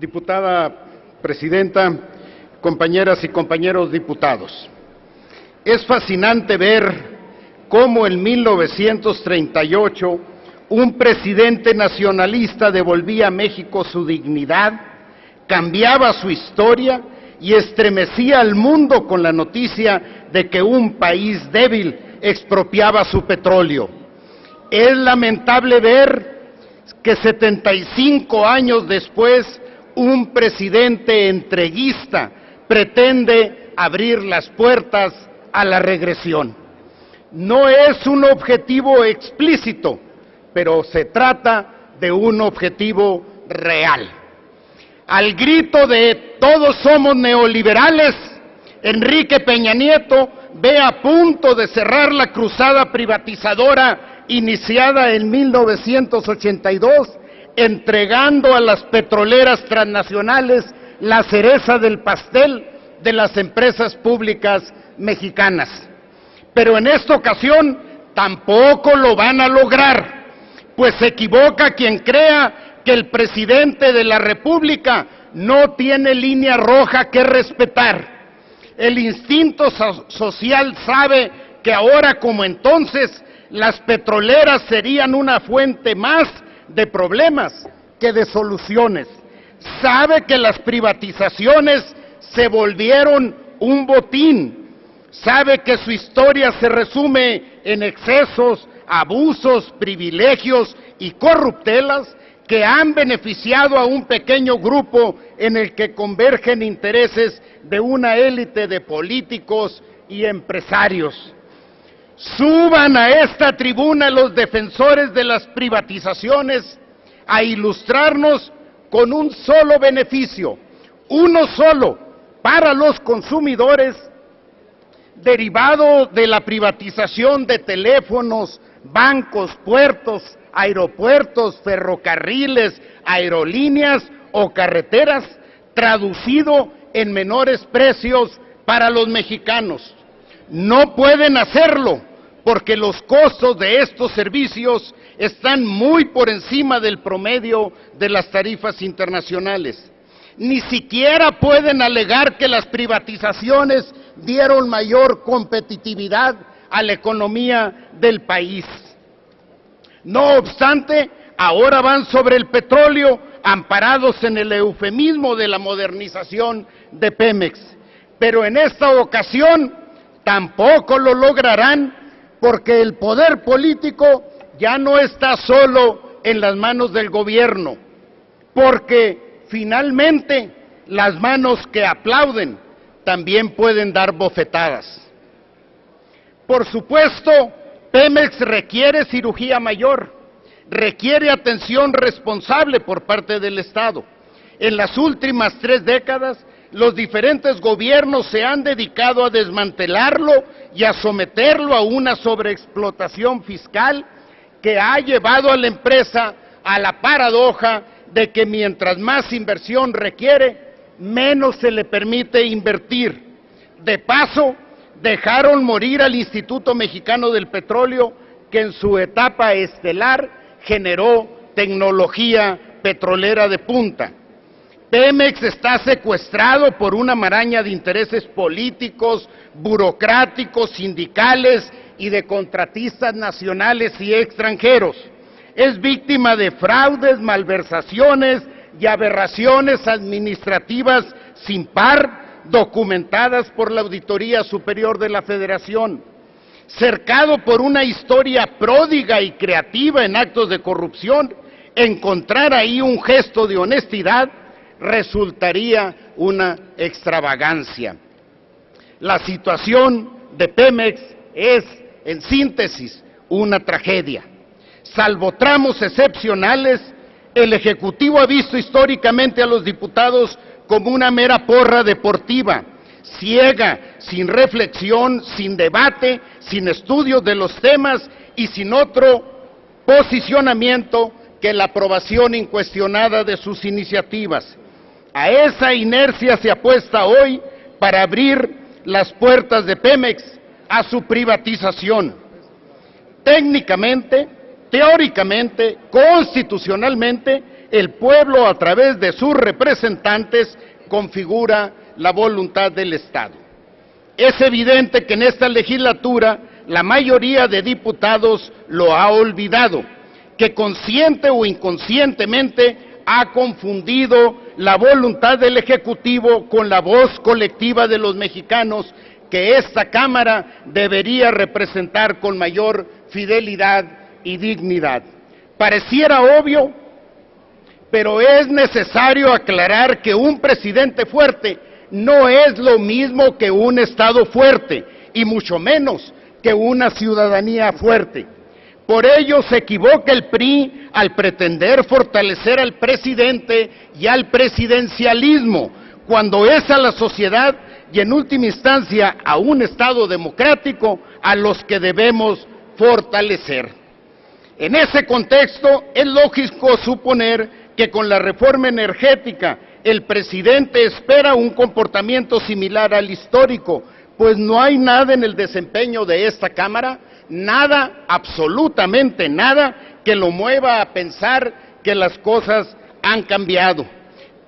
Diputada presidenta, compañeras y compañeros diputados, es fascinante ver cómo en 1938 un presidente nacionalista devolvía a México su dignidad, cambiaba su historia y estremecía al mundo con la noticia de que un país débil expropiaba su petróleo. Es lamentable ver que 75 años después un presidente entreguista pretende abrir las puertas a la regresión. No es un objetivo explícito, pero se trata de un objetivo real. Al grito de "todos somos neoliberales", Enrique Peña Nieto ve a punto de cerrar la cruzada privatizadora iniciada en 1982, entregando a las petroleras transnacionales la cereza del pastel de las empresas públicas mexicanas. Pero en esta ocasión tampoco lo van a lograr, pues se equivoca quien crea que el presidente de la República no tiene línea roja que respetar. El instinto social sabe que ahora como entonces las petroleras serían una fuente más de problemas que de soluciones. Sabe que las privatizaciones se volvieron un botín. Sabe que su historia se resume en excesos, abusos, privilegios y corruptelas que han beneficiado a un pequeño grupo en el que convergen intereses de una élite de políticos y empresarios. Suban a esta tribuna los defensores de las privatizaciones a ilustrarnos con un solo beneficio, uno solo, para los consumidores, derivado de la privatización de teléfonos, bancos, puertos, aeropuertos, ferrocarriles, aerolíneas o carreteras, traducido en menores precios para los mexicanos. No pueden hacerlo porque los costos de estos servicios están muy por encima del promedio de las tarifas internacionales. Ni siquiera pueden alegar que las privatizaciones dieron mayor competitividad a la economía del país. No obstante, ahora van sobre el petróleo amparados en el eufemismo de la modernización de Pemex. Pero en esta ocasión tampoco lo lograrán porque el poder político ya no está solo en las manos del gobierno, porque finalmente las manos que aplauden también pueden dar bofetadas. Por supuesto, Pemex requiere cirugía mayor, requiere atención responsable por parte del Estado. En las últimas 3 décadas, los diferentes gobiernos se han dedicado a desmantelarlo y a someterlo a una sobreexplotación fiscal que ha llevado a la empresa a la paradoja de que mientras más inversión requiere, menos se le permite invertir. De paso, dejaron morir al Instituto Mexicano del Petróleo, que en su etapa estelar generó tecnología petrolera de punta. Pemex está secuestrado por una maraña de intereses políticos, burocráticos, sindicales y de contratistas nacionales y extranjeros. Es víctima de fraudes, malversaciones y aberraciones administrativas sin par, documentadas por la Auditoría Superior de la Federación. Cercado por una historia pródiga y creativa en actos de corrupción, encontrar ahí un gesto de honestidad resultaría una extravagancia. La situación de Pemex es, en síntesis, una tragedia. Salvo tramos excepcionales, el Ejecutivo ha visto históricamente a los diputados como una mera porra deportiva, ciega, sin reflexión, sin debate, sin estudio de los temas y sin otro posicionamiento que la aprobación incuestionada de sus iniciativas. A esa inercia se apuesta hoy para abrir las puertas de Pemex a su privatización. Técnicamente, teóricamente, constitucionalmente, el pueblo, a través de sus representantes, configura la voluntad del Estado. Es evidente que en esta legislatura la mayoría de diputados lo ha olvidado, que consciente o inconscientemente ha confundido la voluntad del Ejecutivo con la voz colectiva de los mexicanos que esta Cámara debería representar con mayor fidelidad y dignidad. Pareciera obvio, pero es necesario aclarar que un presidente fuerte no es lo mismo que un Estado fuerte, y mucho menos que una ciudadanía fuerte. Por ello se equivoca el PRI al pretender fortalecer al presidente y al presidencialismo, cuando es a la sociedad y en última instancia a un Estado democrático a los que debemos fortalecer. En ese contexto es lógico suponer que con la reforma energética el presidente espera un comportamiento similar al histórico, pues no hay nada en el desempeño de esta Cámara, nada, absolutamente nada, que lo mueva a pensar que las cosas han cambiado.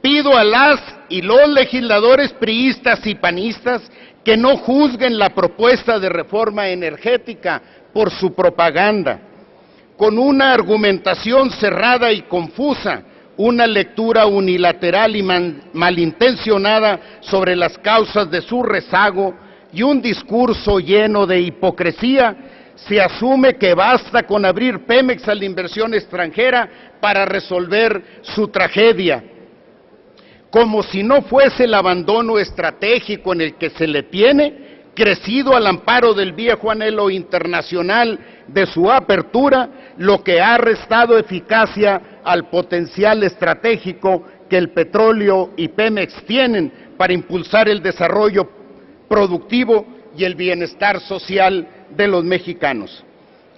Pido a las y los legisladores priistas y panistas que no juzguen la propuesta de reforma energética por su propaganda, con una argumentación cerrada y confusa, una lectura unilateral y malintencionada sobre las causas de su rezago y un discurso lleno de hipocresía. Se asume que basta con abrir Pemex a la inversión extranjera para resolver su tragedia, como si no fuese el abandono estratégico en el que se le tiene, crecido al amparo del viejo anhelo internacional de su apertura, lo que ha restado eficacia al potencial estratégico que el petróleo y Pemex tienen para impulsar el desarrollo productivo y el bienestar social de los mexicanos.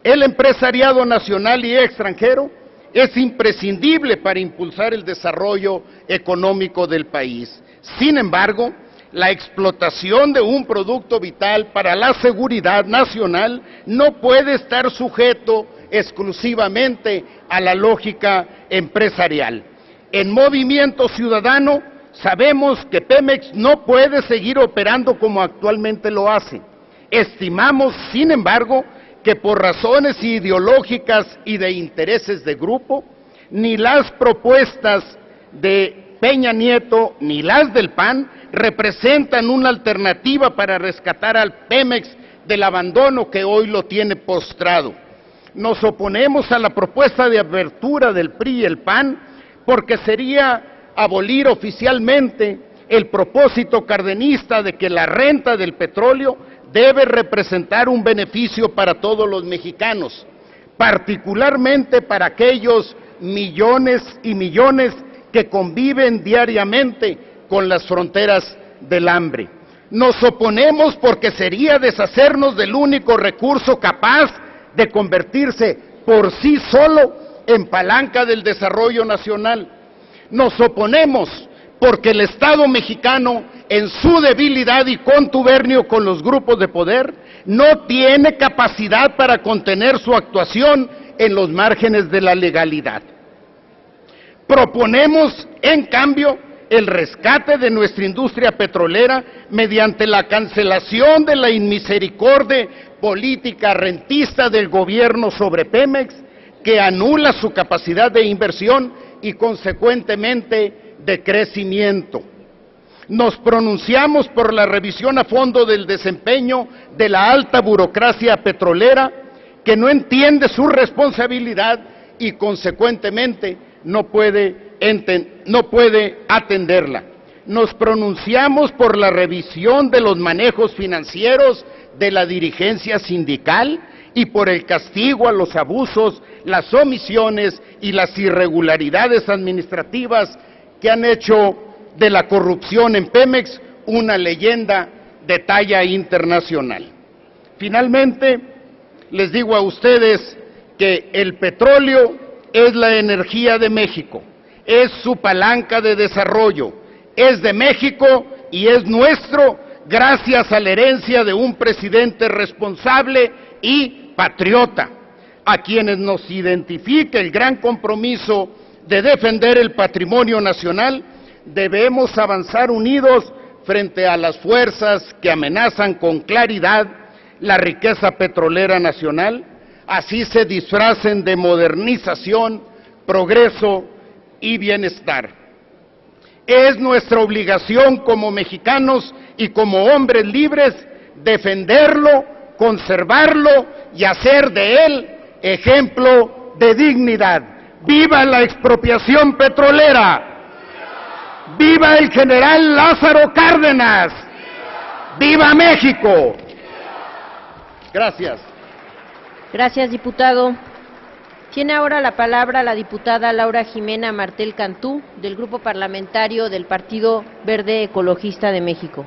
El empresariado nacional y extranjero es imprescindible para impulsar el desarrollo económico del país. Sin embargo, la explotación de un producto vital para la seguridad nacional no puede estar sujeto exclusivamente a la lógica empresarial. En Movimiento Ciudadano sabemos que Pemex no puede seguir operando como actualmente lo hace. Estimamos, sin embargo, que por razones ideológicas y de intereses de grupo, ni las propuestas de Peña Nieto ni las del PAN representan una alternativa para rescatar al Pemex del abandono que hoy lo tiene postrado. Nos oponemos a la propuesta de apertura del PRI y el PAN porque sería abolir oficialmente el propósito cardenista de que la renta del petróleo debe representar un beneficio para todos los mexicanos, particularmente para aquellos millones y millones que conviven diariamente con las fronteras del hambre. Nos oponemos porque sería deshacernos del único recurso capaz de convertirse por sí solo en palanca del desarrollo nacional. Nos oponemos porque el Estado mexicano, en su debilidad y contubernio con los grupos de poder, no tiene capacidad para contener su actuación en los márgenes de la legalidad. Proponemos, en cambio, el rescate de nuestra industria petrolera mediante la cancelación de la inmisericordia política rentista del gobierno sobre Pemex, que anula su capacidad de inversión y consecuentemente de crecimiento. Nos pronunciamos por la revisión a fondo del desempeño de la alta burocracia petrolera, que no entiende su responsabilidad y consecuentemente no puede atenderla. Nos pronunciamos por la revisión de los manejos financieros de la dirigencia sindical y por el castigo a los abusos, las omisiones y las irregularidades administrativas que han hecho de la corrupción en Pemex una leyenda de talla internacional. Finalmente, les digo a ustedes que el petróleo es la energía de México, es su palanca de desarrollo, es de México y es nuestro gracias a la herencia de un presidente responsable y patriota, a quienes nos identifica el gran compromiso de defender el patrimonio nacional, debemos avanzar unidos frente a las fuerzas que amenazan con claridad la riqueza petrolera nacional, así se disfracen de modernización, progreso y bienestar. Es nuestra obligación como mexicanos y como hombres libres defenderlo, conservarlo y hacer de él ejemplo de dignidad. ¡Viva la expropiación petrolera! ¡Viva el general Lázaro Cárdenas! ¡Viva México! Gracias. Gracias, diputado. Tiene ahora la palabra la diputada Laura Jimena Martel Cantú, del Grupo Parlamentario del Partido Verde Ecologista de México.